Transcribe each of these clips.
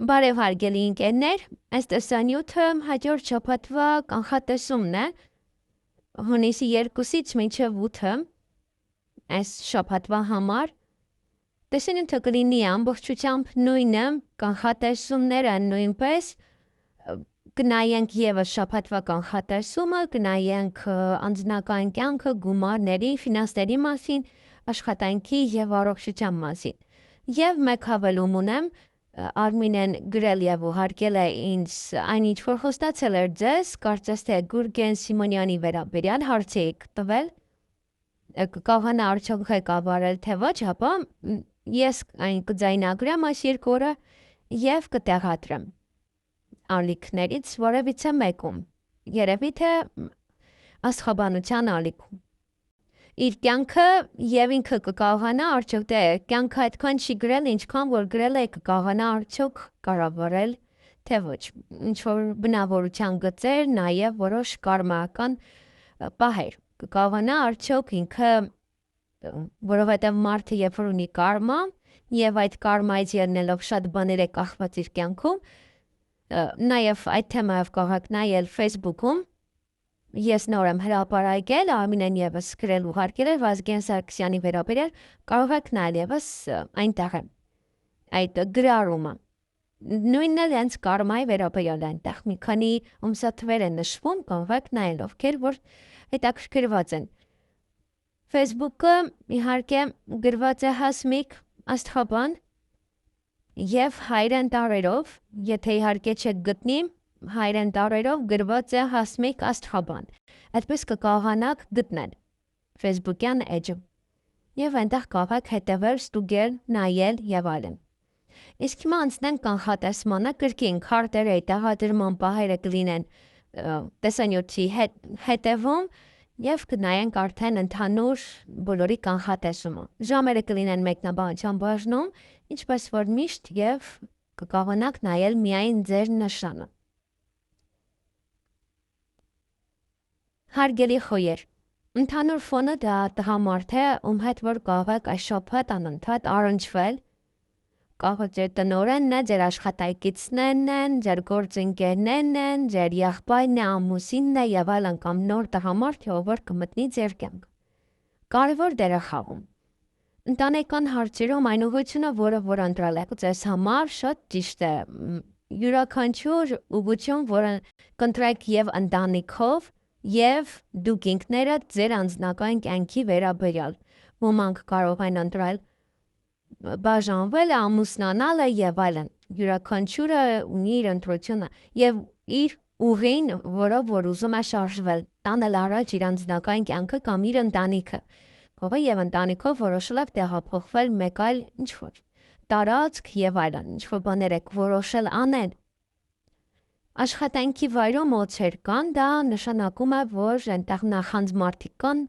Բարև հարգելի ընկերներ, այս տեսանյութը հաջորդ շաբաթվա կանխատեսումն է, հունիսի 2-ից մինչև 8-ը այս շաբաթվա համար։ Տեսանյութը կլինի ամբողջությամբ նույնը, կանխատեսումները նույնպես, կնայենք ևս շաբաթվա կանխատեսումը, կնայենք անձնական կյանքը, գումարների, ֆինանսների մասին, աշխատանքի եւ առողջության մասին։ Եվ մեկ հավելում ունեմ, Արմինեն գրել եւ ուղարկել է ինձ այն ինչ որ խոստացել էր ձեզ, կարծես թե Գուրգեն Սիմոնյանի վերաբերյալ հարց եք տվել, կկարողանա արդյոք ղեկավարել թե ոչ, ապա ես այն կձայնագրեմ այս երկու օրը եւ կտեղադրեմ ալիքներից որևիցե մեկում, երևի թե աստղաբանության ալիքում։ Իր կյանքը եւ ինքը կկարողանա արդյոք թե կյանքը այդքան չի գրել, ինչքան որ գրել է կկարողանա արդյոք կառավարել թե ոչ։ Ինչ որ բնավորության գծեր, նաեւ որոշ կարմական պահեր կկարողանա արդյոք ինքը, որովհետեւ մարդը երբ որ ունի կարմա եւ այդ կարմայից ելնելով շատ բաներ է կախված իր կյանքում, նաեւ այդ թեմայով կարող եք նայել Facebook-ում։ Ես նոր եմ հրապարակել, Արմինեն եւս գրել ուղարկել է Վազգեն Սարգսյանի վերաբերյալ, կարող եք նայել եւս այնտեղ է այդ գրառումը։ Նույնն էլ հենց կարմայի վերաբերյալ այնտեղ մի քանի ամսաթվեր է նշվում, կարող եք նայել, ովքեր որ հետաքրքրված են։ Facebook-ը իհարկե գրված է Հասմիկ Աստղաբան եւ հայերեն տառերով, եթե իհարկե չեք գտնի, հայերեն տառերով գրված է Հասմիկ Աստղաբան։ Այդպես կկարողանաք գտնել Facebook-յան էջը։ Եվ այնտեղ կարող եք հետևել, ստուգել, նայել եւ այլն։ Իսկ հիմա անցնենք կանխատեսմանը, կրկին քարտերը տեղադրման պահերը կլինեն տեսանյութի հետևում եւ կնայենք արդեն ընդհանուր բոլորի կանխատեսումը։ Ժամերը կլինեն մեկնաբանության բաժնում, ինչպես որ միշտ եւ կկարողանաք նայել միայն ձեր նշանը։ Հարգելի խոյեր, ընդհանուր ֆոնը դա տղամարդ է, ում հետ որ կարող եք այս շաբաթ անընդհատ առնչվել, կարող ձեր տնօրենն է, ձեր աշխատակիցներն են, ձեր գործընկերներն են, ձեր եղբայրն է, ամուսինն է եւ այլն կամ նոր տղամարդ, ով որ կմտնի ձեր կյանք։ Կարևոր դեր է խաղում։ Ընտանեկան հարցերում այն ուղղությունը, որը որ ընտրել եք ձեզ համար, շատ ճիշտ է։ Յուրաքանչյուր ուղղություն, որը կընտրեք եւ ընտանիքով, եւ դուք ինքներդ ձեր անձնական կյանքի վերաբերյալ։ Ոմանք կարող են ընտրել բաժանվել, ամուսնանալը եւ այլն։ Յուրաքանչյուրը ունի իր ընտրությունը եւ իր ուղին, որով որ ուզում է շարժվել, տանել առաջ իր անձնական կյանքը կամ իր ընտանիքը։ Ով եւ ընտանիքով որոշել եք տեղափոխվել մեկ այլ ինչ-որ տարածք եւ այլն, ինչ-որ բաներ եք որոշել անել։ Աշխատանքի վայրում օծեր կան, դա նշանակում է, որ այնտեղ նախանձ մարդիկ կան,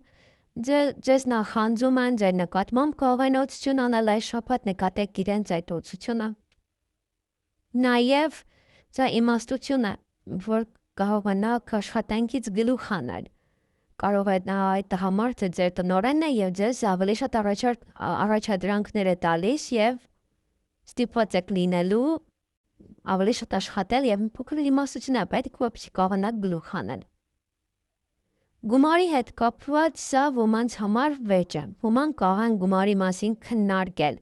ձեզ նախանձում են, ձեր նկատմամբ կարող են օծություն անել այս շաբաթ, նկատեք իրենց այդ օծությունը։ Նաև դա իմաստություն է, որ կարողանաք աշխատանքից գլուխ հանել։ Կարող է նա այդ տղամարդը ձեր տնօրենն է եւ ձեզ ավելի շատ առաջադրանքներ է տալիս եւ ստիպված եք լինելու ավելի շատ աշխատել եւ փոքր իմաստություն է, պետք է որպեսզի կարողանաք գլուխ հանել։ Գումարի հետ կապված սա ոմանց համար վեճ է։ Ոմանք կարող են գումարի մասին քննարկել,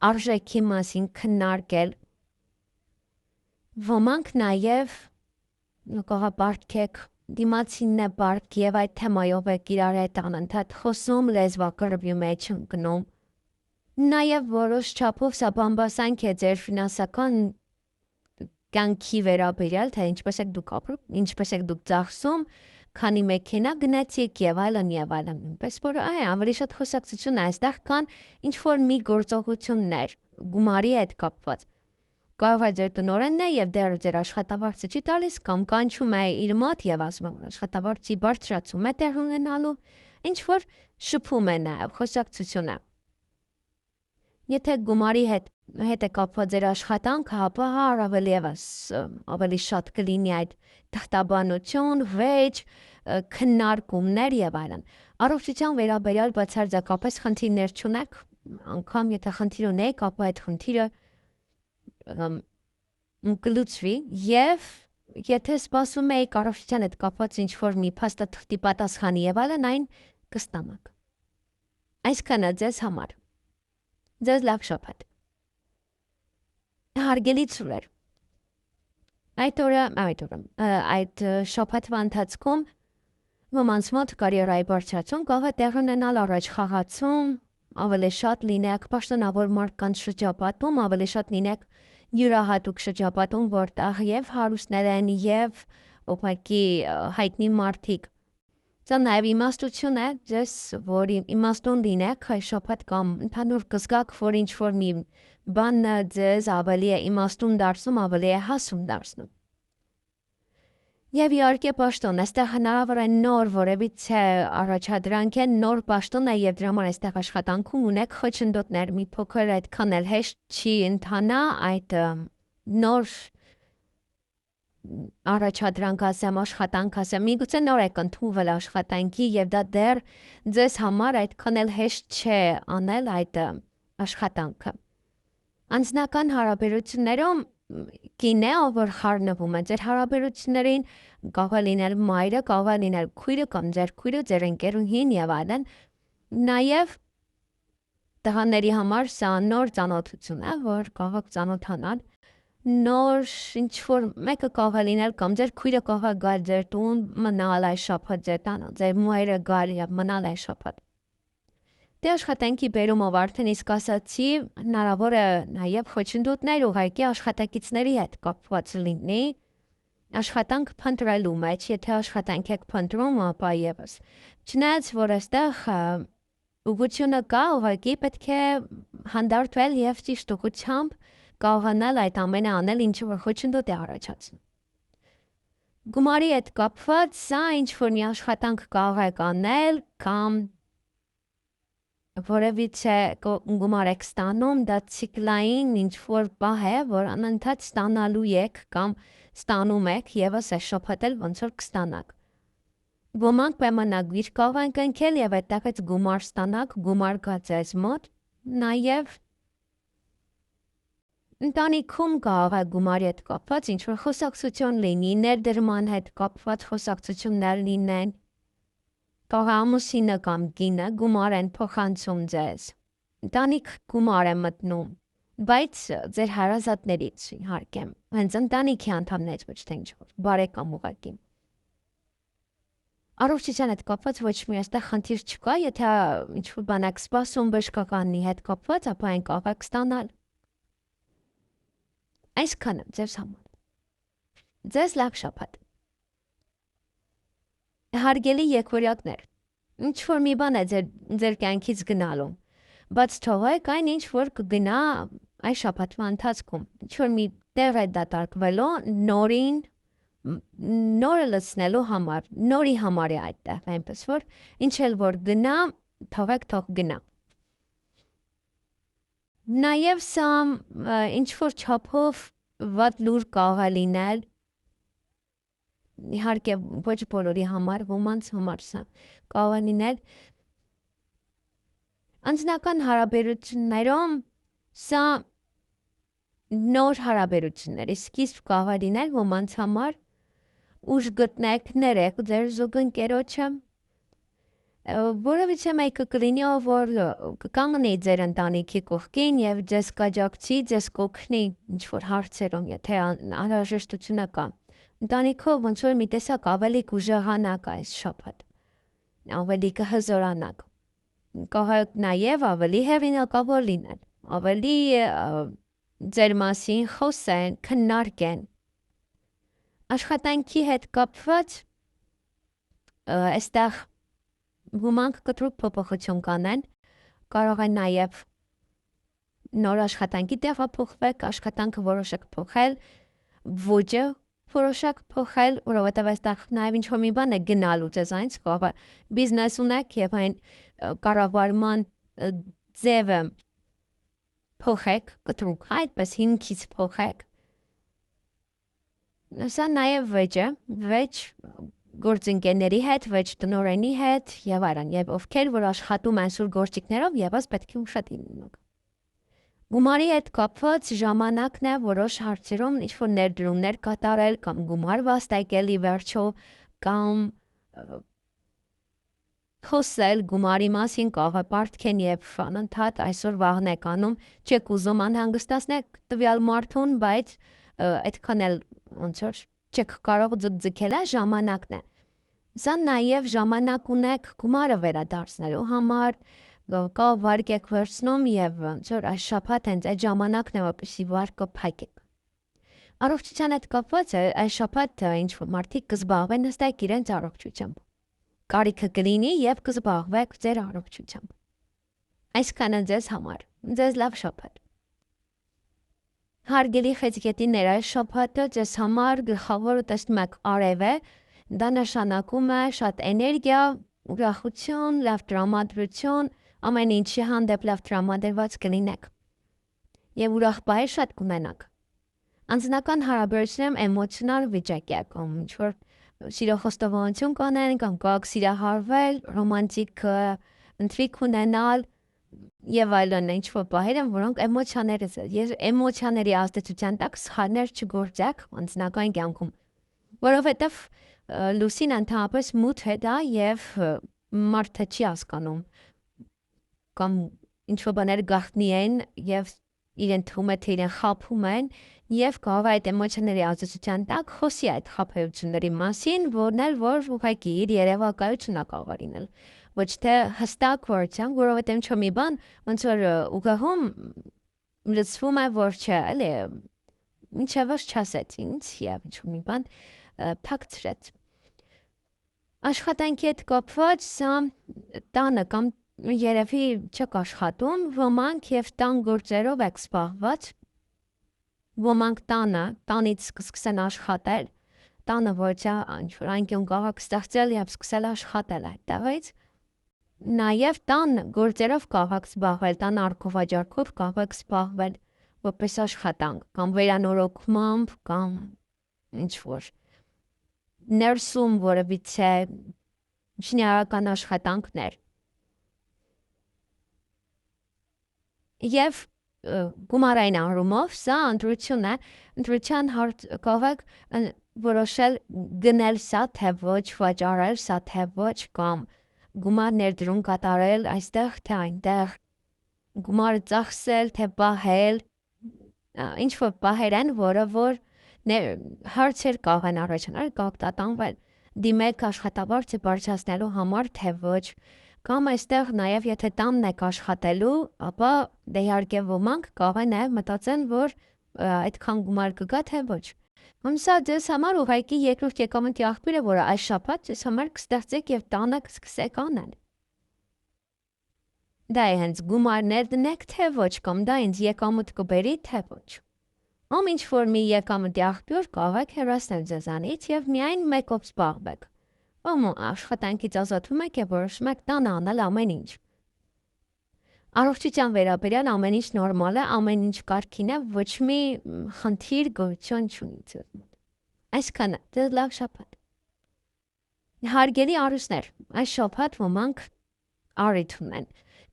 արժեքի մասին քննարկել։ Ոմանք նաեւ կարող պարտքեք դիմացինն է պարտք եւ այդ թեմայով եք իրար հետ անընդհատ խոսում, լեզվակռվի մեջ ընկնում։ Նաեւ որոշ չափով սա բամբասանք է ձեր ֆինանսական կյանքի վերաբերյալ, թե ինչպես եք դուք ապրում, ինչպես եք դուք ծախսում, քանի մեքենա գնացիք եւ այլն եւ այլն։ Այնպես որ ավելի շատ խոսակցություն է այստեղ կան ինչ որ մի գործողություններ գումարի հետ կապված։ Կարող է ձեր տնօրենն է եւ դեռ ձեր աշխատավարձը չի տալիս կամ կանչում է իր մոտ եւ ասում է աշխատավարձի բարձրացում է տեղ ունենալու, ինչ որ շփում է նաեւ խոսակցությունը։ Եթե գումարի հետ է կապված ձեր աշխատանքը, ապա առավել եւս ավելի շատ կլինի այդ թղթաբանություն, վեճ, քննարկումներ եւ այլն։ Առողջության վերաբերյալ բացարձակապես խնդիրներ չունեք, անգամ եթե խնդիր ունեք, ապա այդ խնդիրը կլուծվի եւ եթե սպասում եք առողջության հետ կապված ինչ-որ մի փաստաթղթի պատասխանի եւ այլն, այն կստանաք։ Այսքանը ձեզ համար։ Ձեզ լավ շաբաթ։ Հարգելի ծուրեր։ Այդ շաբաթվա ընթացքում ոմանց մոտ կարիերայի բարձրացում կարող է տեղ ունենալ առաջ խաղացում, ավելի շատ լինեք պաշտոնավոր մարդկանց շրջապատում, ավելի շատ լինեք յուրահատուկ շրջապատում, որտեղ եւ հարուստներ են եւ ուղղակի հայտնի մարդիկ։ Դա նաեւ իմաստություն է, ձեզ որ իմաստուն լինեք այս շաբաթ կամ ընդհանուր կզգաք, որ ինչ-որ մի բան ձեզ ավելի է իմաստուն դարձնում, ավելի է հասուն դարձնում։ Եվ իհարկե պաշտոն, այստեղ հնարավոր է նոր որևիցե առաջադրանք է, նոր պաշտոն է եւ դրա համար այստեղ աշխատանքում ունեք խոչընդոտներ, մի փոքր այդքան էլ հեշտ չի ընթանա այդ նոր առաջադրանք ասեմ, աշխատանք ասեմ, միգուցե նոր եք ընդունվել աշխատանքի եւ դա դեռ ձեզ համար այդքան էլ հեշտ չէ անել այդ աշխատանքը։ Անձնական հարաբերություններում կին է, որ խառնվում է ձեր հարաբերություններին, կարող է լինել մայրը, կարող է լինել քույրը կամ ձեր քույրը, ձեր ընկերուհին եւ այլն։ Նաեւ տղաների համար սա նոր ծանոթություն է, որ կարող եք ծանոթանալ նոր ինչ-որ մեկը կարող է լինել կամ ձեր քույրը կարող է գալ ձեր տուն մնալ այս շաբաթ ձեր տանը, ձեր մայրը գալ եւ մնալ այս շաբաթ։ Դե աշխատանքի բերումով արդեն իսկ ասացի, հնարավոր է նաև խոչընդոտներ ուղղակի աշխատակիցների հետ կապված լինի, աշխատանք փնտրելու մեջ, եթե աշխատանք եք փնտրում, ապա եւս։ Չնայած որ այստեղ ուղղությունը կա, ուղղակի պետք է հանդարտվել եւ ճիշտ ուղղությամբ կարողանալ այդ ամենը անել, ինչը որ խոչընդոտ է առաջացնում։ Գումարի հետ կապված, սա ինչ-որ մի աշխատանք կարող եք անել կամ որևիցե գումար եք ստանում, դա ցիկլային ինչ-որ բահ է, որ անընդհատ ստանալու եք կամ ստանում եք եւս այս շաբաթ էլ ոնց որ կստանաք։ Ոմանք պայմանագիր կարող են կնքել եւ այդտեղից գումար ստանաք, գումար գա ձեզ մոտ, նաեւ ընտանիքում կարող է գումարի հետ կապված ինչ-որ խոսակցություն լինի, ներդրման հետ կապված խոսակցություններ լինեն, կարող է ամուսինը կամ կինը գումար են փոխանցում ձեզ, ընտանիք գումար է մտնում, բայց ձեր հարազատներից իհարկե, հենց ընտանիքի անդամներից ոչ թե ինչ-որ բարեկամ ուղղակի։ Առողջության հետ կապված ոչ մի այստեղ խնդիր չկա, եթե ինչ-որ բան եք սպասում բժշկականի հետ կապված, ապա այն կարող եք ստանալ։ Այսքանը ձեզ համար։ Ձեզ լավ շաբաթ։ Հարգելի եկորյակներ, ինչ-որ մի բան է ձեր կյանքից գնալու, բայց թողեք այն ինչ-որ կգնա այս շաբաթվա ընթացքում, ինչ-որ մի տեղ է դատարկվելու նորին, նորը լցնելու համար, նորի համար է այդտեղ, այնպես որ ինչ էլ որ գնա, թողեք թող գնա։ Նաև սա ինչ-որ չափով վատ լուր կարող է լինել, իհարկե ոչ բոլորի համար, ոմանց համար սա կարող է լինել անձնական հարաբերություններում սա նոր հարաբերությունների սկիզբ կարող է լինել ոմանց համար, ուժ գտնեք, ներեք ձեր զուգընկերոջը, որովհետև մեկը կլինի, որ կկանգնի ձեր ընտանիքի կողքին եւ ձեզ կաջակցի, ձեզ կօգնի ինչ-որ հարցերում, եթե անհրաժեշտությունը կա։ Ընտանիքով ոնց որ մի տեսակ ավելի կուժեղանաք այս շաբաթ, ավելի կհզորանաք։ Կարող եք նաեւ ավելի հեղինակավոր լինել, ավելի ձեր մասին խոսեն, քննարկեն։ Աշխատանքի հետ կապված այստեղ ոմանք կտրուկ փոփոխություն կանեն, կարող է նաև նոր աշխատանքի տեղափոխվեք, աշխատանքը որոշեք փոխել, ոճը որոշեք փոխել, որովհետև այստեղ նաև ինչ-որ մի բան է գնալու ձեզ այնց, կարող է բիզնես ունեք եւ այն կառավարման ձևը փոխեք, կտրուկ, այդպես հիմքից փոխեք։ Սա նաև վեճ գործընկերների հետ, վեճ տնօրենի հետ եւ այլն, եւ ովքեր որ աշխատում են սուր գործիքներով, եւս պետք է ուշադիր լինեք։ Գումարի հետ կապված ժամանակն է որոշ հարցերում ինչ-որ ներդրումներ կատարել կամ գումար վաստակել ի վերջո կամ խոսել գումարի մասին կաղապարտքեն եւ անընդհատ այսօր վաղն եք անում, չեք ուզում անհանգստացնեք տվյալ մարդուն, բայց այդքան էլ ոնց որ չեք կարող ձգձգել, ժամանակն է։ Սա նաև ժամանակ ունեք գումարը վերադարձնելու համար, կա վարկ եք վերցնում եւ ոնց որ այս շաբաթ հենց այդ ժամանակն է, որպեսզի վարկը փակեք։ Առողջության հետ կապված է այս շաբաթ ինչ որ մարդիկ կզբաղվեն նստեք իրենց առողջությամբ։ Կարիքը կլինի եւ կզբաղվեք ձեր առողջությամբ։ Այսքանը ձեզ համար։ Ձեզ լավ շաբաթ։ Հարգելի խեցգետիներ, այս շաբաթը ձեզ համար գլխավորը տեսնում եք արև է, դա նշանակում է շատ էներգիա, ուրախություն, լավ տրամադրություն, ամեն ինչի հանդեպ լավ տրամադրված կլինեք։ Եվ ուրախ բայր շատ կունենաք։ Անձնական հարաբերություններում էմոցիոնալ վիճակ է, կամ ինչ-որ սիրո խոստովանություն կանեն, կամ կարող սիրահարվել, ռոմանտիկ ընթրիք ունենալ եւ այլն, ինչ-որ բաներ են, որոնք էմոցիաների ազդեցության տակ սխալներ չգործեք անձնական կյանքում, որովհետեւ լուսին ընդհանրապես մութ է դա եւ մարդը չի հասկանում կամ ինչ-որ բաներ գաղտնի են եւ իրեն թվում է թե իրեն խաբում են եւ կարող է այդ էմոցիաների ազդեցության տակ խոսի այդ խաբեությունների մասին, որն էլ որ ուղղակի իր երևակայությունն է կարող լինել, ոչ թե հստակ որության, որովհետեւ ինչ մի բան ոնց որ ուղղում լսվում է որ չէ, էլի ինչեւ չասեց ինձ եւ ինչ մի բան թաքցրեց։ Աշխատանքի հետ կապված սա տանը կամ երևի չեք աշխատում, ոմանք եւ տան գործերով եք զբաղված, ոմանք տանից կսկսեն աշխատել, տանը ոչ ինչ-որ անկյուն կարող ստեղծել եւ սկսել աշխատել այդտեղից, նաեւ տան գործերով կարող զբաղվել, տան արկովաջարկով կարող զբաղվել որպես աշխատանք կամ վերանորոգմամբ կամ ինչ-որ ներսում որևիցե շինարարական աշխատանքներ։ Եվ գումարային առումով սա ընտրություն է, ընտրության կարող որոշել գնել սա թե ոչ, վաճառել սա թե ոչ կամ գումար ներդրում կատարել այստեղ թե այնտեղ, գումար ծախսել թե պահել, ինչ որ պահեր են, որը որ հարցեր կարող են առաջանալ, կարող տատանվել, դիմեք աշխատավարձը բարձրացնելու համար թե ոչ, կամ այստեղ նաև եթե տանն եք աշխատելու, ապա դե իհարկե ոմանք կարող են նաև մտածեն, որ այդքան գումար կգա թե ոչ։ Սա ձեզ համար ուղղակի երկրորդ եկամուտի աղբյուր է, որը այս շաբաթ ձեզ համար կստեղծեք եւ տանը կսկսեք անել։ Դա է հենց գումարներ դնեք թե ոչ, կամ դա ինձ եկամուտ կբերի թե ոչ։ Ամ ինչ որ մի եկամուտի աղբյուր կարող եք հեռացնել ձեզանից եւ միայն մեկով զբաղվեք։ Ում աշխատանքից ազատվում եք եւ որոշում եք տանը անել ամեն ինչ։ Առողջության վերաբերյալ ամեն ինչ նորմալ է, ամեն ինչ կարգին է, ոչ մի խնդիր գոյություն չունի ձեզ մոտ։ Այսքանը, ձեզ լավ շաբաթ։ Հարգելի արուստներ, այս շաբաթ ոմանք առիթ ունեն,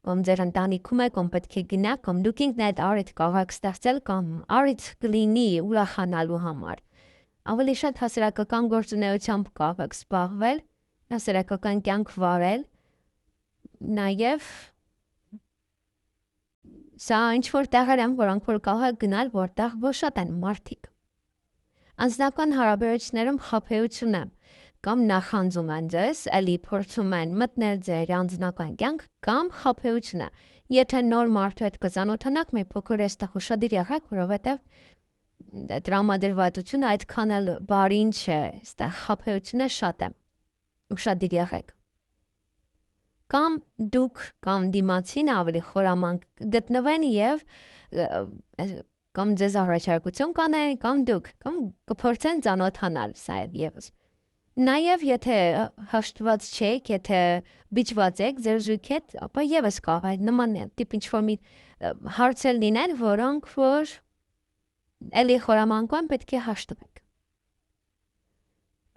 կամ ձեր ընտանիքում է, կամ պետք է գնաք, կամ դուք ինքն այդ առիթ կարող եք ստեղծել, կամ առիթ կլինի ուրախանալու համար։ Ավելի շատ հասարակական գործունեությամբ կարող եք զբաղվել, հասարակական կյանք վարել, նաև սա ինչ-որ տեղեր են, որոնք որ կարող եք գնալ, որտեղ ոչ շատ են մարդիկ։ Անձնական հարաբերություններում խաբեություն է, կամ նախանձում են ձեզ, էլի փորձում են մտնել ձեր անձնական կյանք, կամ խաբեություն է։ Եթե նոր մարդու հետ կծանոթանաք, մի փոքր էստեղ ուշադիր եղեք, որովհետև տրամադրվածությունը այդքան էլ բարին չէ, այստեղ խաբեությունը շատ է։ Ուշադիր եղեք։ Կամ դուք կամ դիմացին ավելի խորամանկ գտնվեն եւ կամ ձեզ առաջարկություն կանեն, կամ դուք կամ կփորձեն ծանոթանալ, սա եւս։ Նաեւ եթե հաշտված չեք, եթե բիճված եք ձեր զույգի հետ, ապա եւս կարող է նման տիպ ինչ-որ մի հարցեր լինեն, որոնք որ էլի խորամանկան պետք է հաշտվեք։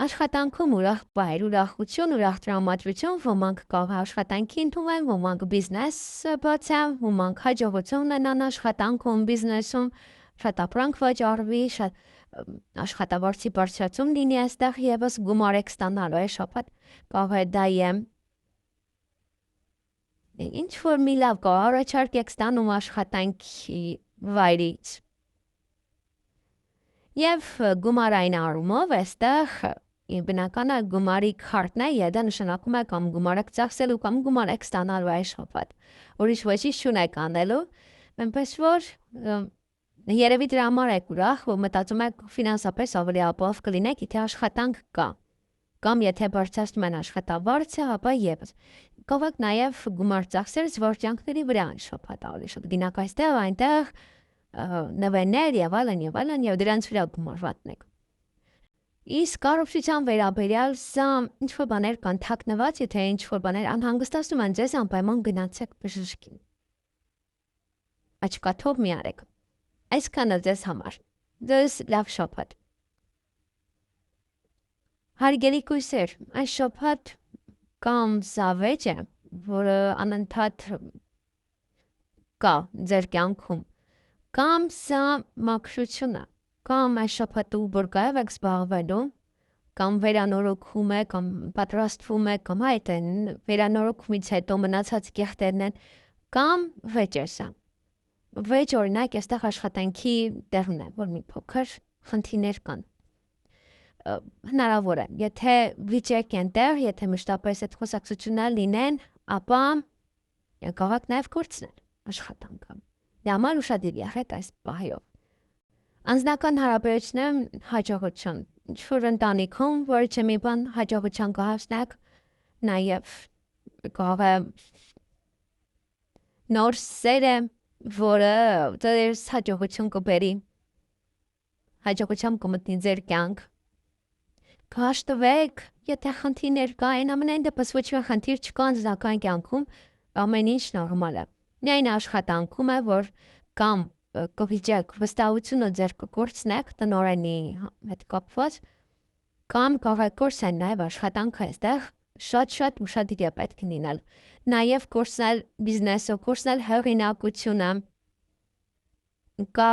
Աշխատանքում ուրախ բայր, ուրախություն, ուրախ տրամադրություն, ոմանք կարող է աշխատանքի ընդունեն, ոմանք բիզնես բացեն, ոմանք հաջողություն ունենան աշխատանքում, բիզնեսում, շատ ապրանք վաճառվի, շատ աշխատավարձի բարձրացում լինի այստեղ եւս գումար եք ստանալու է շաբաթ, կարող է դա է ինչ որ մի լավ կա, առաջարկ եք ստանում աշխատանքի վայրից։ Եվ գումարային առումով այստեղ բնական է գումարի քարտն է, եւ դա նշանակում է կամ գումար եք ծախսելու կամ գումար եք ստանալու այս շաբաթ։ Ուրիշ ոչինչ չունեք անելու, այնպես որ երևի դրա համար եք ուրախ, որ մտածում եք ֆինանսապես ավելի ապահով կլինեք, եթե աշխատանք կա։ Կամ եթե բարձրացնում են աշխատավարձը, ապա եւս։ Կարող եք նաեւ գումար ծախսել զվարճանքների վրա այս շաբաթ ավելի շատ գնաք այստեղ, այնտեղ նվերներ եւ այլն եւ դրանց վրա գումար վատնեք։ Իսկ կառավարության վերաբերյալ սա ինչ-որ բաներ կան թաքնված, եթե ինչ-որ բաներ անհանգստացնում են ձեզ, անպայման գնացեք բժշկին։ Աչքաթով մի արեք։ Այսքանը ձեզ համար։ Ձեզ լավ շաբաթ։ Հարգելի կույսեր, այս շաբաթ կամ զավեճ է, որը անընդհատ կա ձեր կյանքում, կամ սա մաքրությունը, կամ այս շաբաթը որկայով եք զբաղվելու, կամ վերանորոգում եք, կամ պատրաստվում եք, կամ այդ են վերանորոգումից հետո մնացած կեղտերն են, կամ վեճ է սա։ Վեճ օրինակ այստեղ աշխատանքի տեղն է, որ մի փոքր խնդիրներ կան։ Հնարավոր է, եթե վիճեք ենտեղ, եթե մշտապես այդ խոսակցությունները լինեն, ապա կարող եք նաև կորցնել աշխատանքը։ Դրա համար ուշադիր եղեք այս պահով։ Անձնական հարաբերություններում հաջողություն, ինչ-որ ընտանիքում, որ չէ մի բան հաջողության կհասնեք, նաև կարող է նոր սերը, որը ձեզ հաջողություն կբերի, հաջողությամբ կմտնի ձեր կյանք, կհաշտվեք, եթե խնդիրներ կային, ամենայն դեպս ոչ մի խնդիր չկա անձնական կյանքում, ամեն ինչ նորմալ է։ Միայն աշխատանքում է, որ կամ կվիճեք վստահությունը ձեր կկորցնեք տնօրենի հետ կապված, կամ կարող եք կորցնել նաև աշխատանքը այստեղ շատ ուշադիր է պետք լինել։ Նաև կորցնել բիզնեսը, կորցնել հեղինակությունը, կա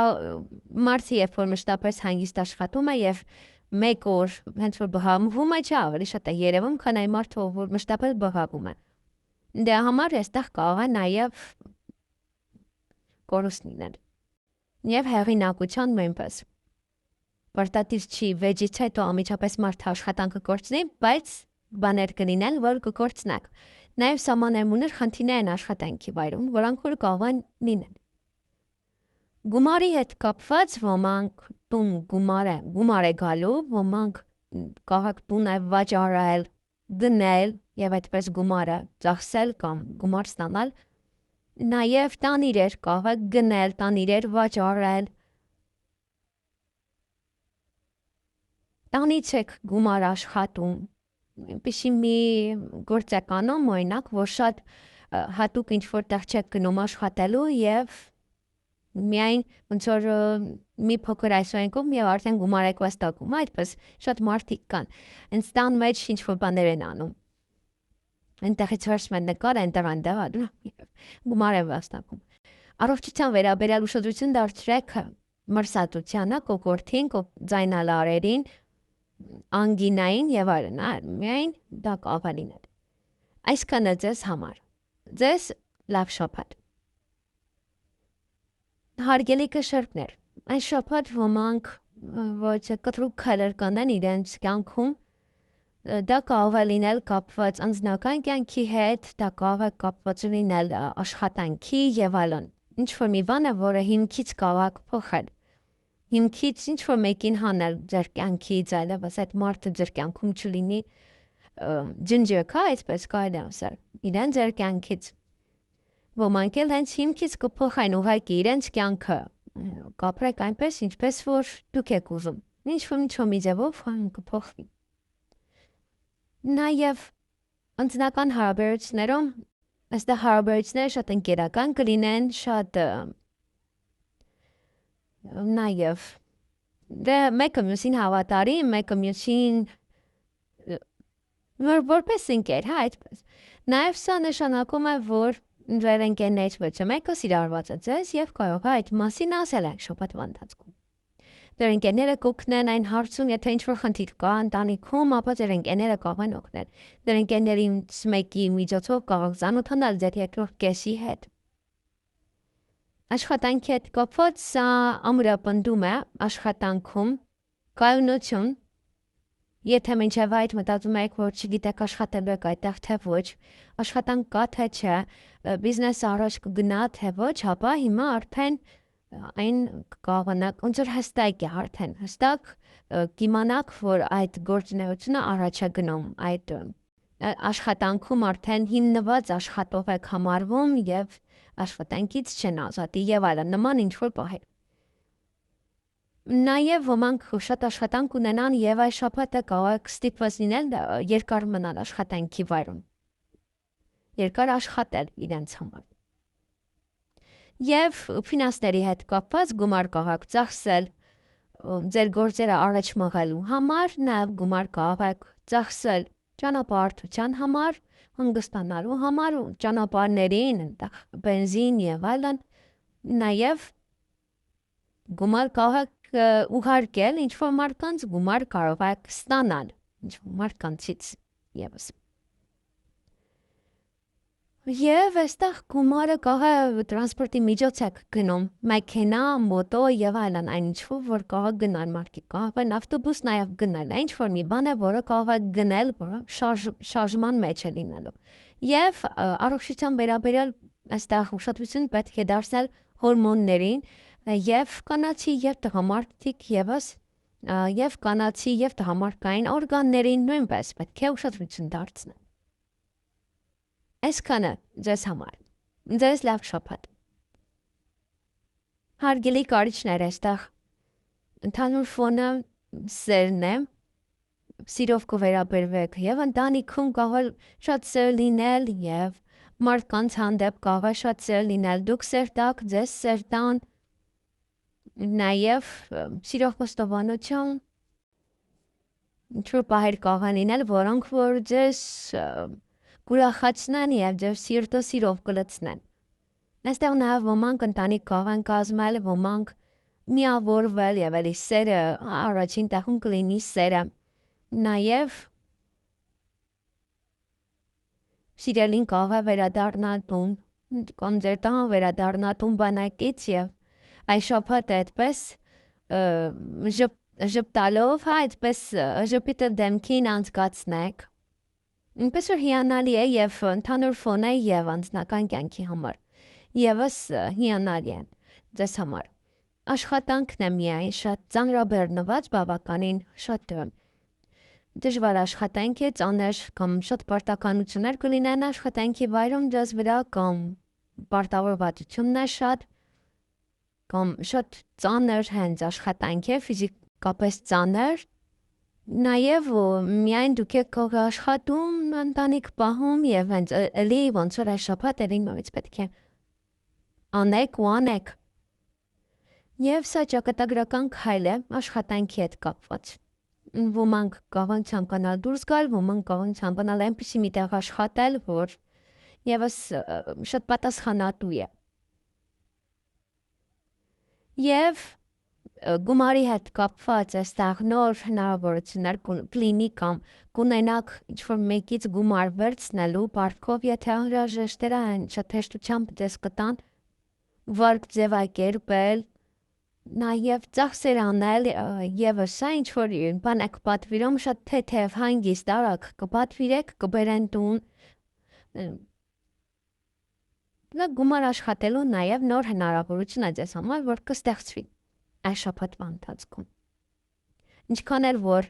մարդը, երբ որ մշտապես հանգիստ աշխատում է եւ մեկ օր հենց որ բհամվում է, չէ, ավելի շատ է երևում, քան այն մարդը, որ մշտապես բհավում է։ Դրա համար այստեղ կարող է նաև կորուստ լինել։ Եվ հեղինակության նույնպես։ Պարտադիր չի վեճից հետո ամիջապես մարդը աշխատանքը կորցնի, բայց բաներ կլինեն, որ կկորցնեք։ Նաև սահմաններ խնդիրներ են աշխատանքի վայրում, որոնք որ կարող են լինել։ Գումարի հետ կապված ոմանք տուն գումար է գալու, ոմանք կարող եք տուն է վաճառել, գնել եւ այդպես գումարը ծախսել կամ գումար ստանալ։ Նաև տանիրեր կարող եք գնել, տանիրեր վաճառել։ Տանից եք գումար աշխատում։ Այնպիսի մի գործ եք անում, օրինակ, որ շատ հատուկ ինչ-որ տեղ չեք գնում աշխատելու եւ միայն ոնց որ մի փոքր այսօրենքում եւ արդեն գումար եք վաստակում, այդպես շատ մարդիկ կան։ Հենց տան մեջ ինչ-որ բաներ են անում։ Այնտեղից հրսում են նկար, այնտեղ գումար է վաստակում։ Առողջության վերաբերյալ ուշադրություն դարձրեք մրսածությանը, կոկորդին, ձայնալարերին, անգինային եւ այլն, միայն դա կարող է լինել։ Այսքանը ձեզ համար։ Ձեզ լավ շաբաթ։ Հարգելի կշերտներ, այս շաբաթ ոմանք ոչ կտրուկ քայլեր կանեն իրենց կյանքում, դա կարող է լինել կապված անձնական կյանքի հետ, դա կարող է կապված լինել աշխատանքի եւ այլն։ Ինչ որ մի բան է, որը հիմքից կարող է փոխել։ Հիմքից ինչ որ մեկին հանել ձեր կյանքից, այլևս այդ մարդը ձեր կյանքում չլինի, ջնջակա, այսպես կարելի ասել, իրեն ձեր կյանքից։ Ոմանք էլ հենց հիմքից կփոխեն ուղղակի իրենց կյանքը, կապրեք այնպես, ինչպես որ դուք եք ուզում։ Ինչ որ մի ձևով կփոխվի։ Նաև անձնական հարաբերություններում այստեղ հարաբերությունները շատ ընկերական կլինեն, շատ նաև դե մեկը մյուսին հավատարիմ, մեկը մյուսին Որպես ընկեր, հա, այդպես։ Նաև սա նշանակում է, որ ձեր ընկերներից ոչ մեկը սիրարված է ձեզ եւ կարող է այդ մասին ասել այն շփոթվա ընթացքում։ Ձեր ընկերները կօգնեն այն հարցում, եթե ինչ-որ խնդիր կա ընտանիքում, ապա ձեր ընկերները կարող են օգնել։ Ձեր ընկերներից մեկի միջոցով կարող ծանոթանալ ձեր երկրորդ կեսի հետ։ Աշխատանքի հետ կապված սա ամրապնդում է աշխատանքում կայունություն։ Եթե մինչև այդ մտածում եք, որ չգիտեք աշխատելու եք այդտեղ թե ոչ, աշխատանք կա թե չէ, բիզնեսը առաջ կգնա թե ոչ, ապա հիմա արդեն այն կկարողանաք, ոնց որ հստակ է արդեն, հստակ կիմանաք, որ այդ գործունեությունը առաջ է գնում, այդ աշխատանքում արդեն հիմնված աշխատող եք համարվում եւ աշխատանքից չեն ազատի եւ այլն, նման ինչ-որ բաներ։ Նաև ոմանք շատ աշխատանք ունենան եւ այս շաբաթը կարող ստիպված լինել երկար մնալ աշխատանքի վայրում։ Երկար աշխատել իրենց համար։ Եվ ֆինանսների հետ կապված գումար կարող ծախսել ձեր գործերը առաջ մղելու համար, նաև գումար կարող ծախսել ճանապարհորդության համար, հանգստանալու համար, ճանապարհներին, բենզին եւ այլն, նաև գումար կարող ուղարկել ինչ-որ մարդկանց, գումար կարող եք ստանալ ինչ-որ մարդկանցից եւս։ Եվ այստեղ գումարը կարող է տրանսպորտի միջոց եք գնում, մեքենա, մոտո եւ այլն, այն ինչ-որ որ կարող գնալ մարդիկ, կարող են ավտոբուս նաեւ գնել, ինչ-որ մի բան է, որը կարող է գնել, որը շարժման մեջ է լինելու։ Եվ առողջության վերաբերյալ այստեղ ուշադրություն պետք է դարձնել հորմոններին, եւ կանացի եւ տղամարդիկ եւս եւ կանացի եւ տղամարդկային օրգաններին նույնպես պետք է ուշադրություն դարձնել։ Այսքանը ձեզ համար։ Ձեզ լավ շաբաթ։ Հարգելի կարիճներ, այստեղ ընդհանուր ֆոնը սերն է, սիրով կվերաբերվեք եւ ընտանիքում կարող շատ սեր լինել եւ մարդկանց հանդեպ կարող շատ սեր լինել, դուք սեր տաք, ձեզ սեր տան, նաև սիրող խոստովանություն ինչ-որ բաներ կարող են լինել, որոնք որ ձեզ կուրախացնեն եւ ձեր սիրտը սիրով կլցնեն։ Այստեղ նաև ոմանք ընտանիք կարող են կազմել, ոմանք միավորվել եւ էլի սերը առաջին տեղում կլինի սերը։ Նաև սիրելին կարող է վերադառնալ տուն, կամ ձեր տանը վերադառնալ տուն բանակից եւ այս շաբաթը այդպես ժպտալով, հա, այդպես ժպիտը դեմքին անցկացնեք։ Ինչպես որ հիանալի է եւ ընդհանուր ֆոն է եւ անձնական կյանքի համար։ Եվս հիանալի են ձեզ համար։ Աշխատանքն է միայն շատ ծանրաբեռնված, բավականին շատ դժվար աշխատանք է, ծանր կամ շատ պարտականություններ կլինեն աշխատանքի վայրում ձեզ վրա, կամ պարտավորվածությունն է շատ, կամ շատ ծանր հենց աշխատանք է, ֆիզիկապես ծանր, նաև միայն դուք եք աշխատում, ընտանիք պահում եւ հենց էլի ոնց որ այս շաբաթ էլի նորից պետք է անեք ու անեք։ Եվ սա ճակատագրական քայլ է աշխատանքի հետ կապված։ Ոմանք կարող են ցանկանալ դուրս գալ, ոմանք կարող են ցանկանալ այնպիսի մի տեղ աշխատել, որ եւս շատ պատասխանատու է։ Եվ գումարի հետ կապված այստեղ նոր հնարավորություններ կլինի կամ կունենաք ինչ-որ մեկից գումար վերցնելու պարտքով, եթե անհրաժեշտ է, շատ հեշտությամբ դες կտան վարկ ձևակերպել, նաև ծախսեր անել եւս սա ինչ-որ բան եք պատվիրում, շատ թեթև հանգիստ արագ կպատվիրեք, կբերեն տուն։ Նա գումար աշխատելու նաև նոր հնարավորություն է ձեզ համար, որ կստեղծվի այս շաբաթվա ընթացքում։ Ինչքան էլ որ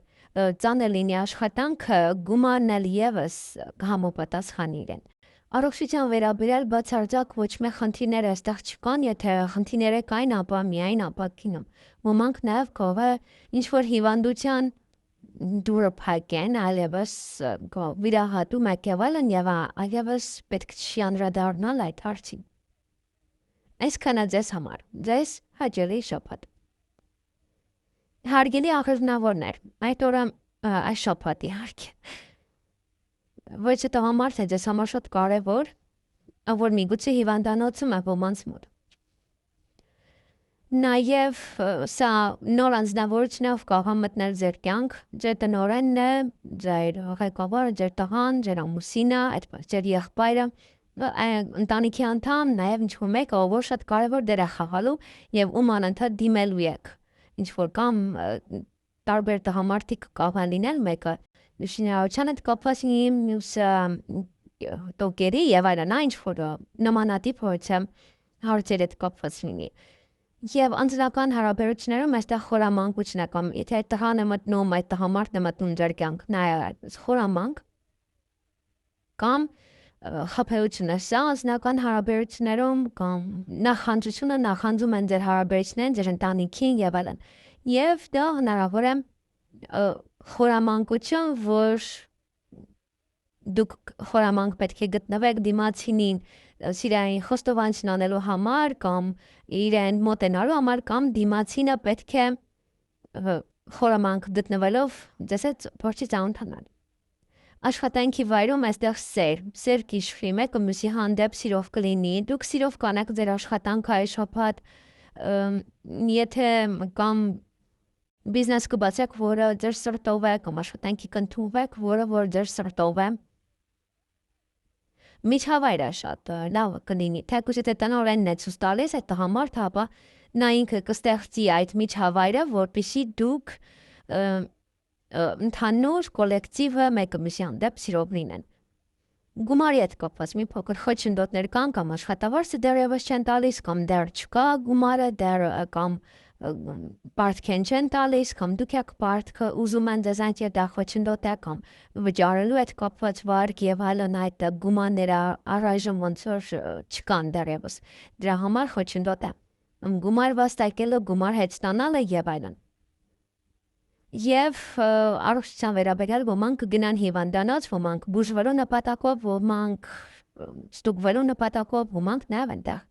ծանր լինի աշխատանքը, գումարն էլ եւս կհամապատասխանի իրեն։ Առողջության վերաբերյալ բացարձակ ոչ մի խնդիրներ այստեղ չկան, եթե խնդիրները կային, ապա միայն ապակինում։ Ոմանք նաև կարող է ինչ-որ հիվանդության դուրը փակեն, այլևս վիրահատում եք եւ այլն եւ այլևս պետք չի անդրադառնալ այդ հարցին։ Այսքանը ձեզ համար, ձեզ հաճելի շաբաթ։ Հարգելի աղջնավորներ, այդ օրը այս շաբաթի իհարկե Ոչ թե տղամարդ է, ձեզ համար շատ կարևոր, որ միգուցե հիվանդանոցում է ոմանց մոտ։ Նաև սա նոր անձնավորությունով կարող է մտնել ձեր կյանք, ձեր տնօրենն է, ձեր ղեկավարը, ձեր տղան, ձեր ամուսինը, այդպես ձեր եղբայրը, ընտանիքի անդամ, նաև ինչ-որ մեկը, ով շատ կարևոր դեր է խաղալու եւ ում անընդհատ դիմելու եք։ Ինչ որ կամ տարբեր տղամարդիկ կարող են լինել, մեկը շինարարության հետ կապված լինի, մյուսը տոկերի եւ այլն, ինչ որ նմանատիպ հարցեր հետ կապված լինի։ Եվ անձնական հարաբերություններում այստեղ խորամանկություն է կամ եթե այդ տղան է մտնում, այդ տղամարդն է մտնում ձեր կյանք, նա է այդպես խորամանկ կամ խփեությունը, սա անձնական հարաբերություններում կամ նախանձությունը նախանձում են ձեր հարաբերություններին, ձեր ընտանիքին եւ այլն։ Եվ դա հնարավոր է խորամանկություն, որ դուք խորամանկ պետք է գտնվեք դիմացինին սիրային խոստովանություն անելու համար կամ իրեն մոտենալու համար կամ դիմացինը պետք է խորամանկ գտնվելով ձեզ հետ փորձի ծանոթանալ։ Աշխատանքի վայրում այստեղ սեր կիշխրի, մեկը մյուսի հանդեպ սիրով կլինի, դուք սիրով կանեք ձեր աշխատանքը այս շաբաթ, եթե կամ բիզնես կբացեք, որը ձեր սրտով է, կամ աշխատանքի կընդունվեք, որը որ ձեր սրտով է։ Միջավայրը շատ լավ կլինի, թեկուզ եթե տնօրենն է ցույց տալիս այդ տղամարդը, ապա նա ինքը կստեղծի այդ միջավայրը, որպեսզի դուք ընդհանուր կոլեկտիվը մեկը մյուսի հանդեպ սիրով լինեն։ Գումարի հետ կապված մի փոքր խոչընդոտներ կան կամ աշխատավարձը դեռևս չեն տալիս կամ դեռ չկա գումարը, դեռ կամ պարտքեն չեն տալիս կամ դուք եք պարտքը ուզում են ձեզ այդ դա խոչընդոտ է կամ վճարելու հետ կապված վարկ եւ այլն այդ գումանները առայժմ ոնց որ չկան դեռևս։ Դրա համար խոչընդոտ է։ Գումար վաստակելը, գումար հետ ստանալը եւ այլն։ Եվ առողջության վերաբերյալ ոմանք կգնան հիվանդանոց, ոմանք բուժվելու նպատակով, ոմանք ստուգվելու նպատակով, ոմանք նաև այնտեղ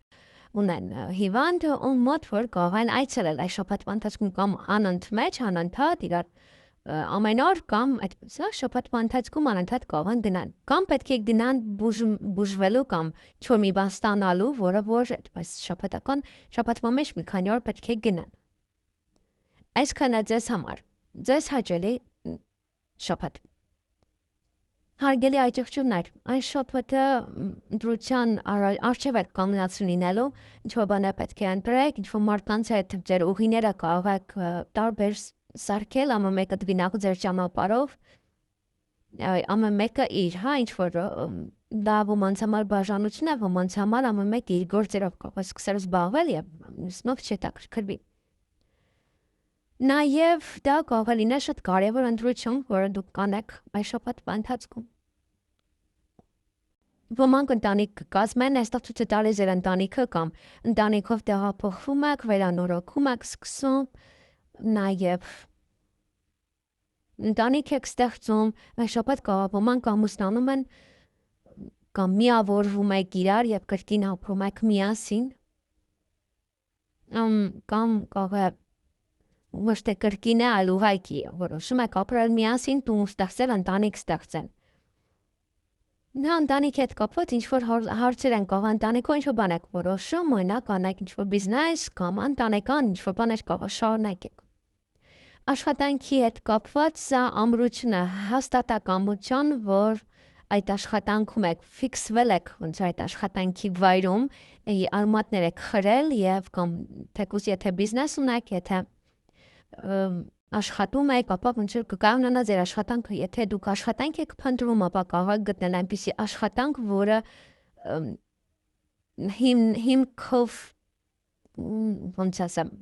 ունեն հիվանդ ու մոտ որ կարող են այցելել այս շաբաթվա ընթացքում կամ անընդմեջ իրար ամեն օր կամ այդպես շաբաթվա ընթացքում անընդհատ կարող են գնան կամ պետք է գնան բուժվելու կամ ինչ-որ մի բան ստանալու, որը որ այդպես շաբաթվա մեջ մի քանի օր պետք է գնան։ Այսքանը ձեզ համար ձեզ հաճելի շաբաթ։ Հարգելի այցողություններ, այս շաբաթը ընտրության առջև եք կանգնած լինելու, ինչ-որ բան է պետք է ընտրեք, ինչ-որ մարդկանց հետ ձեր ուղիները կարող եք տարբեր սարքել, ամեն մեկը դվինախ ձեր ճանապարհով, ամեն մեկը իր, ինչ-որ դա ոմանց համար բաժանություն է, ոմանց համար ամեն մեկը իր գործերով կարող է սկսել զբաղվել եւ մյուսնով չհետաքրքրվի։ Նաև դա կարող է լինել շատ կարևոր ընտրություն, որը դուք կանեք այս շաբաթվա ընթացքում։ Ոմանք ընտանիք կկազմեն, այստեղ ցույց է տալիս ձեր ընտանիքը կամ ընտանիքով տեղափոխվում եք, վերանորոգում եք, սկսում, նաև ընտանիք եք ստեղծում, այս շաբաթ կարող ոմանք ամուսնանում են կամ միավորվում եք իրար եւ կրկին ապրում եք միասին։ Կամ կարող է ոչ թե կրկին է, այլ ուղղակի որոշում եք ապրել միասին, տուն ստեղծել, ընտանիք ստեղծել։ Նա ընտանիքի հետ կապված ինչ-որ հարցեր են կարող ընտանիքով ինչ-որ բան եք որոշում, օրինակ անեք ինչ-որ բիզնես կամ ընտանեկան ինչ-որ բաներ կարող շարունակեք։ Աշխատանքի հետ կապված սա ամրություն է, հաստատակ ամրություն, որ այդ աշխատանքում եք ֆիքսվել եք ոնց այդ աշխատանքի վայրում, արմատներ եք խրել եւ կամ թեկուզ եթե բիզնես ունեք, եթե աշխատում եք, ապա ոնց որ կկարողանա ձեր աշխատանքը, եթե դուք աշխատանք եք փնտրում, ապա կարող եք գտնել այնպիսի աշխատանք, որը հիմքով ոնց ասեմ,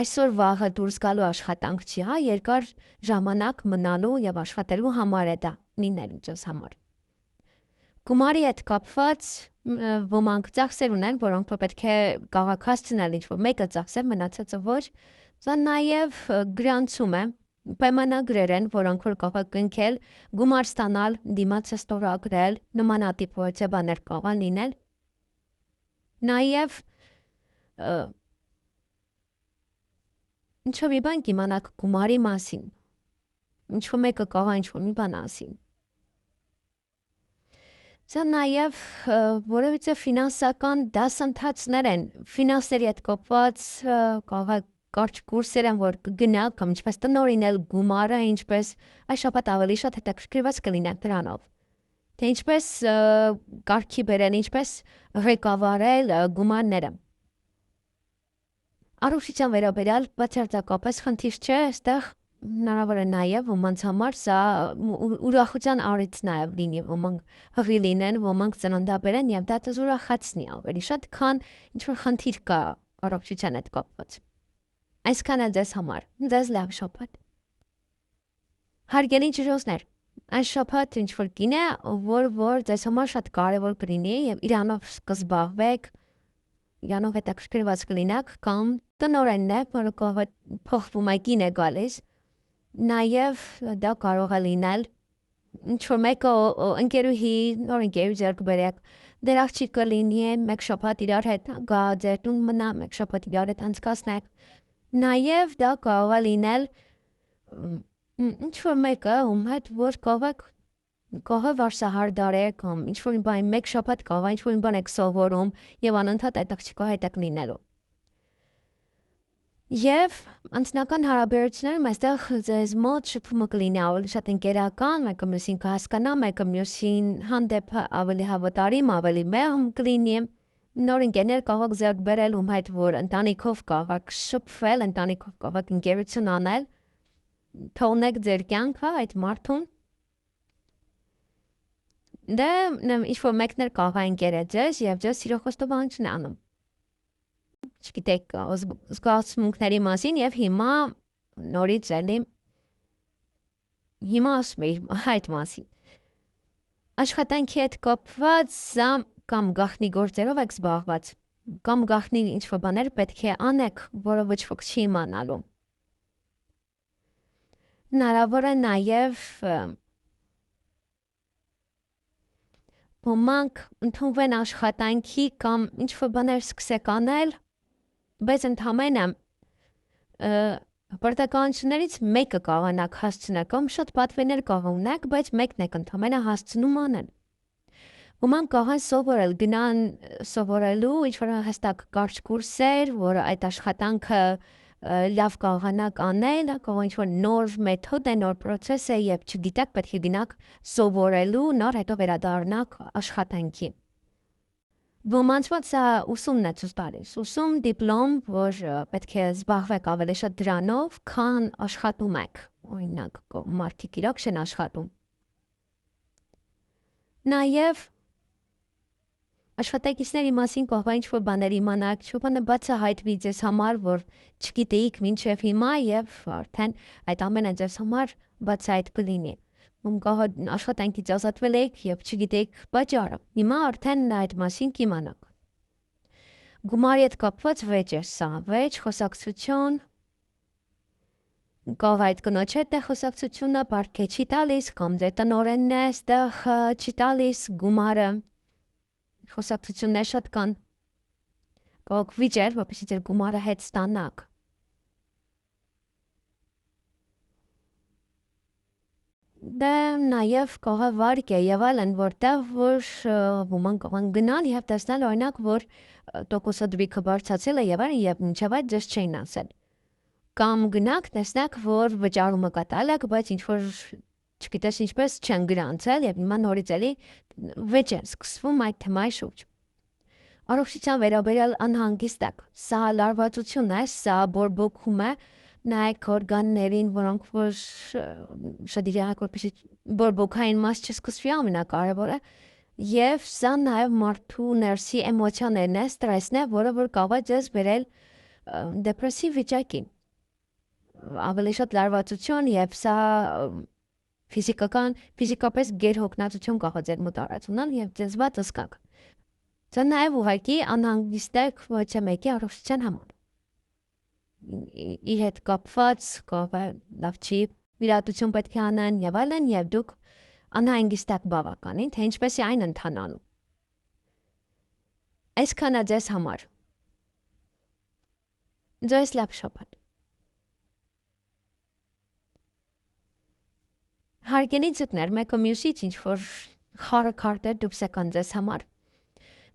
այսօր վաղը դուրս գալու աշխատանք չի, հա, երկար ժամանակ մնալու եւ աշխատելու համար է դա լինելու ձեզ համար։ Գումարի հետ կապված ոմանք ծախսեր ունեն, որոնք պետք է կաղաքացնել ինչ-որ մեկը ծախսել, մնացածը ոչ, սա նաև գրանցում է, պայմանագրեր են, որոնք որ կարող եք կնքել, գումար ստանալ, դիմացը ստորագրել, նմանատիպ բաներ կարող են լինել։ Նաև ինչ-որ մի բան կիմանաք գումարի մասին, ինչ-որ մեկը կարող է ինչ-որ մի բան ասի։ Սա նաև որևիցե ֆինանսական դասընթացներ են, ֆինանսերի հետ կապված կարող է կարճ կուրսեր են, որ կգնալ կամ ինչպես տնօրինել գումարը, ինչպես այս շաբաթ ավելի շատ հետաքրքրված կլինեք դրանով։ Թե ինչպես կարգի բերել, ինչպես ղեկավարել գումարները։ Առողջության վերաբերյալ բացարձակապես խնդիր չէ, այստեղ հնարավոր է նաև ոմանց համար սա ուրախության առիթ նաև լինի, ոմանք հղի լինեն, ոմանք ծննդաբեր են եւ դա դες ուրախացնի ավելի շատ, քան ինչ որ խնդիր կա առողջության հետ կապված։ Այսքանը ձեզ համար, ձեզ լավ շաբաթ։ Հարգելի ջրոցներ, այս շաբաթ ինչ որ կինը, որ ձեզ համար շատ կարևոր կլինի եւ իրանով կզբաղվեք, իրանով հետաքրքրված կլինեք կամ տնօրենն է, որը կարող է փոխվում է կին է գալիս, նաև դա կարող է լինել ինչ որ մեկը ընկերուհի, նոր ընկերուհի ձեռք բերեք, դեր աղջիկը լինի մեկ շաբաթ իրար հետ գա ձեր տուն մնա, մեկ շաբաթ իրար հետ անցկացնեք, նաև դա կարող է լինել ինչ որ մեկը ում հետ որ կարող է վարսահարդարեք կամ ինչ որ բան մեկ շաբաթ կարող է ինչ որ բան եք սովորում եւ անընդհատ այդ աղջիկա հետ եք լինելու։ Եվ անձնական հարաբերություններում այստեղ ձեզ մոտ շփումը կլինի ավելի շատ ընկերական, մեկը մյուսին կհասկանա, մեկը մյուսին հանդեպ ավելի հավատարիմ, ավելի մեղմ կլինի։ Նոր ընկերներ կարող ձեռք բերել ում հետ որ ընտանիքով կարող շփվել, ընտանիքով կարող ընկերություն անել, թողնեք ձեր կյանքը այդ մարդուն։ Դե ինչ որ մեկներ կարող է ընկերել ձեզ եւ ձեզ սիրո խոստովանություն անում։ Չգիտեք զգացմունքների մասին եւ հիմա նորից էլի հիմա ասում եմ այդ մասին։ Աշխատանքի հետ կապված կամ գաղտնի գործերով եք զբաղված, կամ գաղտնի ինչ որ բաներ պետք է անեք, որը ոչ ոք չի իմանալու։ Հնարավոր է նաև ոմանք ընդունվեն աշխատանքի կամ ինչ որ բաներ սկսեք անել, բայց ընդհանրապես պարտականություններից մեկը կարողանաք հասցնել, կամ շատ պատվերներ կարող ունեք, բայց մեկն եք ընդհանրապես հասցնում անել։ Ոմանք կարող են սովորել, գնան սովորելու ինչ որ հստակ կարճ կուրսեր, որ այդ աշխատանքը լավ կարողանաք անել, կարող ինչ որ նոր մեթոդ է, նոր process է եւ չգիտեք, պետք է գնաք սովորելու, նոր հետո վերադառնաք աշխատանքի։ Ոմանց մոտ սա ուսումն է ցույց տալիս, ուսում դիպլոմ, որ պետք է զբաղվեք ավելի շատ դրանով, քան աշխատում եք, օրինակ մարդիկ իրոք չեն աշխատում։ Նաև աշխատակիցների մասին կարող է ինչ որ բաներ իմանաք, չփոփանը բացահայտվի ձեզ համար, որ չգիտեիք մինչև հիմա եւ արդեն այդ ամենը ձեզ համար բացահայտ կլինի։ Ում կարող աշխատանքից ազատվել եք եւ չգիտեիք պատճառը։ Հիմա արդեն այդ մասին կիմանաք։ Գումարի հետ կապված վեճ է սա, վեճ, խոսակցություն, կարող այդ կնոջ հետ է խոսակցությունը, բարգ է չի տալիս, կամ ձեր տնօրենն է, այստեղ չի տալիս գումարը, խոսակցություններ շատ կան, կարող վիճել, որպեսզի ձեր գումարը հետ ստանաք։ Դե նաև կարող է վարկ է եւ այլն, որտեղ որ ոմանք կարող են գնալ եւ տեսնել օրինակ, որ տոկոսադրույքը բարձրացել է եւ այլն եւ մինչեւ այդ ձեզ չէին ասել։ Կամ գնաք, տեսնեք, որ վճարումը կատարել եք, բայց ինչ որ չգիտես ինչպես չեն գրանցել եւ հիմա նորից էլի վեճ է սկսվում այդ թեմայի շուրջ։ Առողջության վերաբերյալ անհանգիստ եք, սա լարվածություն է, սա բորբոքում է, նայեք օրգաններին, որոնք որ շատ իրենք որպեսզի բորբոքային մաս չսկսվի ամենակարևորը, եւ սա նաեւ մարդու ներսի էմոցիաներն է, ստրեսն է, որը որ կարող է ձեզ բերել դեպրեսիվ վիճակի։ Ավելի շատ լարվածություն եւ սա ֆիզիկապես գերհոգնածություն կարող է ձեր մոտ առաջանալ եւ ձեզ վատ զգաք։ Դա նաեւ ուղղակի անհանգիստ եք ոչ մեկի առողջության համար։ Իր հետ կապված կարող է լավ չի, վիրահատություն պետք է անեն եւ այլն եւ դուք անհանգիստ եք բավականին, թե ինչպես է այն ընթանալու։ Այսքանը ձեզ համար։ Ձեզ լավ շաբաթ։ Հարգելի ձկներ, մեկը մյուսից ինչ որ խառը քարտեր դուք եկան ձեզ համար։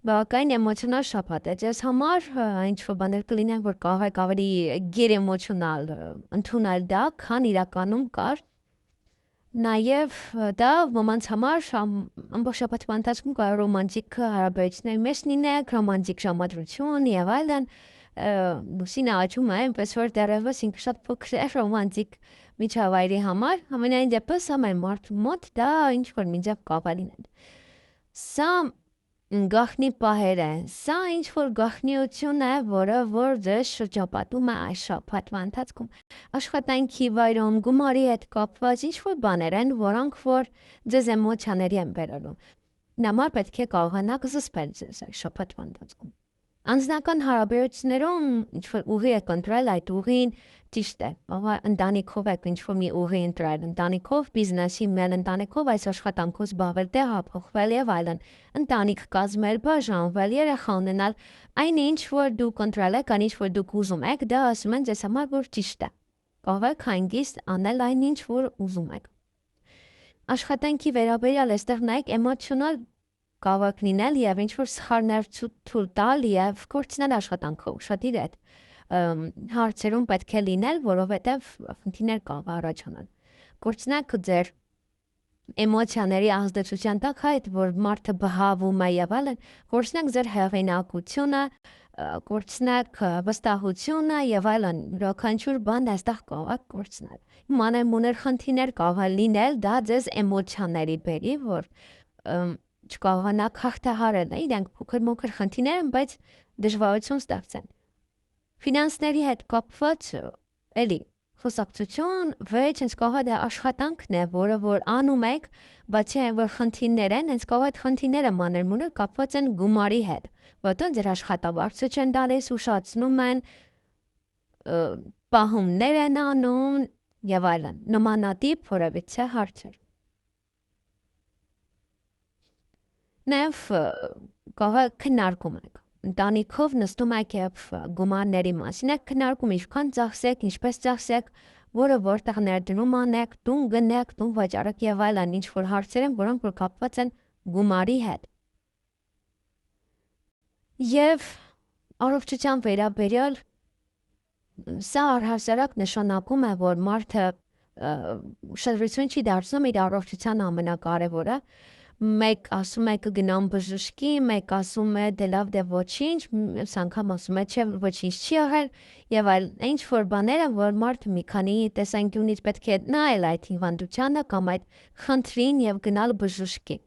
Բավականին էմոցիոնալ շաբաթ է ձեզ համար, ինչ որ բաներ կլինեն, որ կարող եք ավելի գեր էմոցիոնալ ընդունել դա, քան իրականում կար։ Նաև դա ոմանց համար ամբողջ շաբաթվա ընթացքում կարող ռոմանտիկ հարաբերությունների մեջ լինեք, ռոմանտիկ ժամադրություն եւ այլն, լուսինը աճում է, այնպես որ դեռևս ինքը շատ փոքր է ռոմանտիկ միջավայրի համար, ամենայն դեպս ամեն մարդու մոտ դա ինչ որ միջավ կարող է լինել։ Սա գաղտնի պահեր է, սա ինչ որ գաղտնիություն է, որը որ ձեզ շրջապատում է այս շաբաթվա ընթացքում։ Աշխատանքի վայրում, գումարի հետ կապված ինչ որ բաներ են, որոնք որ ձեզ էմոցիաների են բերելու։ Նամար պետք է կարողանաք զսպել ձեզ այս շաբաթվա ընթացքում։ Անձնական հարաբերություններում ինչ որ ուղի եք ընտրել, այդ ուղին ճիշտ է։ Ընտանիքով եք ինչ որ մի ուղի ընտրել, ընտանիքով, բիզնեսի մել ընտանիքով այս աշխատանքով զբաղվել, տեղափոխվել եւ այլն։ Ընտանիք կազմել, բաժանվել, երեխա ունենալ, այնինչ որ դուք ընտրել եք, այնինչ որ դուք ուզում եք, դա ասում են ձեզ համար որ ճիշտ է։ Կարող եք հանգիստ անել այնինչ որ ուզում եք։ Աշխատանքի վերաբերյալ այստեղ նայեք էմոցիոնալ կարող լինել եւ ինչ որ սխալներ ցույց տալ եւ կորցնել աշխատանքը ուշադիր է հարցերում պետք է լինել, որովհետեւ խնդիրներ կարող առաջանալ։ Կորցնեք ձեր էմոցիաների ազդեցության տակ այդ որ մարդը բհավում է եւ այլն, կորցնեք ձեր հեղինակությունը, կորցնեք վստահությունը եւ այլն, յուրաքանչյուր բան այստեղ կարող է կորցնել։ Մանր-մունր խնդիրներ կարող է լինել, դա ձեզ էմոցիաների բերի, որ չկարողանաք հաղթահարել, իրենք փոքր-մոքր խնդիրներ են, բայց դժվարություն ստեղծեն։ Ֆինանսների հետ կապված էլի խոսակցություն, վեճ հենց կարող է դա աշխատանքն է, որը որ անում եք, բացի այն որ խնդիրներ են, հենց կարող է խնդիրները մանր-մունր կապված են գումարի հետ, որտեղ ձեր աշխատավարձը չեն տալիս, ուշացնում են, պահումներ են անում եւ այլն։ Նմանատիպ որևիցե հարցեր։ Նաև կարող է քննարկում եք։ Ընտանիքով նստում եք եւ գումարների մասին եք քննարկում, ինչքան ծախսեք, ինչպես ծախսեք, որը որտեղ ներդրում անեք, տուն գնեք, տուն վաճառեք եւ այլն, ինչ որ հարցեր են, որոնք որ կապված են գումարի հետ։ Եվ առողջության վերաբերյալ սա առհասարակ նշանակում է, որ մարդը ուշադրություն չի դարձնում իր առողջության ամենակարևորը։ Մեկ ասում է կգնամ բժշկի, մեկ ասում է դե լավ դե ոչինչ, մյուս անգամ ասում է չէ ոչինչ չի եղել եւ այլ ինչ որ բաներ են, որ մարդը մի քանի տեսանկյունից պետք է նայել այդ հիվանդությանը կամ այդ խնդրին եւ գնալ բժշկի։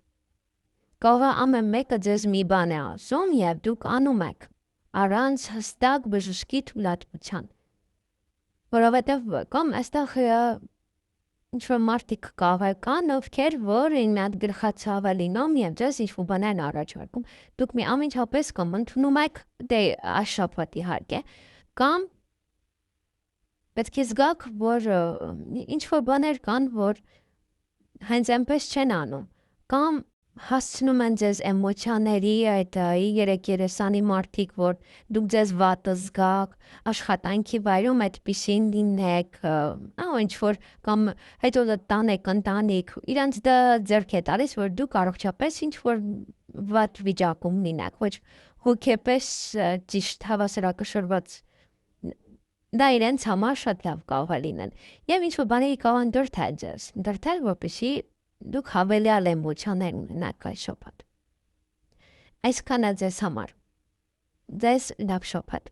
Կարող է ամեն մեկը ձեզ մի բան է ասում եւ դուք անում եք առանց հստակ բժշկի թույլատվության։ Որովհետեւ կամ այստեղ ինչ որ մարդիկ կարող կան, ովքեր որ մի հատ գլխացավ է լինում եւ ձեզ ինչ-որ բաներ են առաջարկում, դուք մի ամենափես կամ ընդունում եք դե այս շաբաթ իհարկե, կամ պետք է զգաք, որ ինչ որ բաներ կան, որ հենց այնպես չեն անում, կամ հասցնում են ձեզ էմոցիաների այդ 3-30 մարդիկ, որ դուք ձեզ վատը զգաք, աշխատանքի վայրում այդպեսին լինեք, ինչ որ կամ հետո տանեք ընտանիք, իրանց դա ձեռք է տալիս, որ դուք առողջապես ինչ որ վատ վիճակում լինեք, ոչ հոգեպես ճիշտ հավասարակշռված դա իրենց համար շատ լավ կարող է լինել։ Եվ ինչ որ բաների կարող են դրթել, որպեսզի դուք հավելյալ էմոցիաներ ունենաք այս շաբաթ։ Այսքանը ձեզ համար։ Ձեզ լավ շաբաթ։